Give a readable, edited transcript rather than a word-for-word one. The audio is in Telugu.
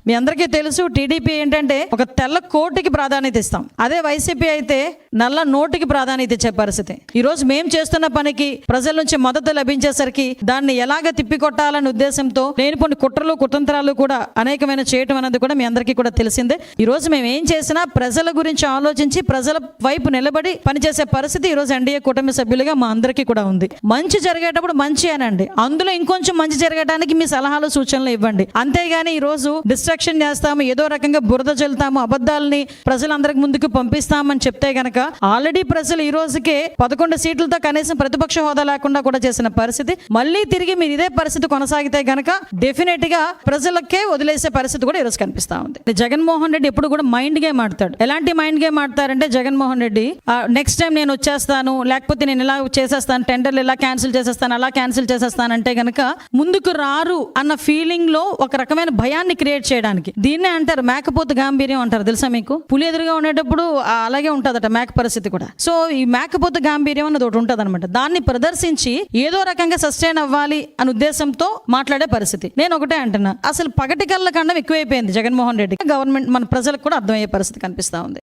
మీ అందరికీ తెలుసు టీడీపీ ఏంటంటే ఒక తెల్ల కోటికి ప్రాధాన్యత ఇస్తాం, అదే వైసీపీ అయితే నల్ల నోటికి ప్రాధాన్యత ఇచ్చే పరిస్థితి. ఈ రోజు మేము చేస్తున్న పనికి ప్రజల నుంచి మద్దతు లభించేసరికి దాన్ని ఎలాగ తిప్పికొట్టాలనే ఉద్దేశంతో లేనిపోని కుట్రలు కుతంత్రాలు కూడా అనేకమైన చేయటం అనేది కూడా మీ అందరికీ కూడా తెలిసిందే. ఈ రోజు మేము ఏం చేసినా ప్రజల గురించి ఆలోచించి ప్రజల వైపు నిలబడి పనిచేసే పరిస్థితి ఈ రోజు ఎన్డీఏ కూటమి సభ్యులుగా మా అందరికీ కూడా ఉంది. మంచి జరిగేటప్పుడు మంచి అనండి, అందులో ఇంకొంచెం మంచి జరగడానికి మీ సలహాలు సూచనలు ఇవ్వండి. అంతేగాని ఈ రోజు డిస్ట్రాక్షన్ చేస్తాము, ఏదో రకంగా బురద చల్లుతాము, అబద్ధాలని ప్రజలందరికి ముందుకు పంపిస్తామని చెప్తే గనక ఆల్రెడీ ప్రజలు ఈ రోజుకే 11 సీట్లతో కనీసం ప్రతిపక్ష హోదా లేకుండా కూడా చేసిన పరిస్థితి. మళ్ళీ తిరిగి మీరు ఇదే పరిస్థితి కొనసాగితే గనక డెఫినెట్ గా ప్రజలకే వదిలేసే పరిస్థితి కూడా ఈరోజు కనిపిస్తా ఉంది. జగన్మోహన్ రెడ్డి ఎప్పుడు కూడా మైండ్ గేమ్ ఆడతాడు. ఎలాంటి మైండ్ గేమ్ ఆడతారంటే జగన్మోహన్ రెడ్డి నెక్స్ట్ టైం నేను వచ్చేస్తాను, లేకపోతే నేను ఇలా చేసేస్తాను, టెండర్లు ఇలా క్యాన్సిల్ చేసేస్తాను, అలా క్యాన్సిల్ చేసేస్తాను అంటే గనక ముందుకు రారు అన్న ఫీలింగ్ లో ఒక రకమైన భయాన్ని క్రియేట్ చేయడానికి దీన్నే అంటారు మేకపోతు గాంభీర్యం అంటారు. తెలుసా మీకు? పులి ఎదురుగా ఉండేటప్పుడు అలాగే ఉంటుందట మేక పరిస్థితి కూడా. సో ఈ మేకపోతు గాంభీర్యం అన్నది ఒకటి ఉంటుంది అనమాట. దాన్ని ప్రదర్శించి ఏదో రకంగా సస్టైన్ అవ్వాలి అనే ఉద్దేశంతో మాట్లాడే పరిస్థితి. నేను ఒకటే అంటున్నా, అసలు పగటి కళ్ళ కండం ఎక్కువైపోయింది జగన్మోహన్ రెడ్డి. గవర్నమెంట్ మన ప్రజలకు కూడా అర్థమయ్యే పరిస్థితి కనిపిస్తా ఉంది.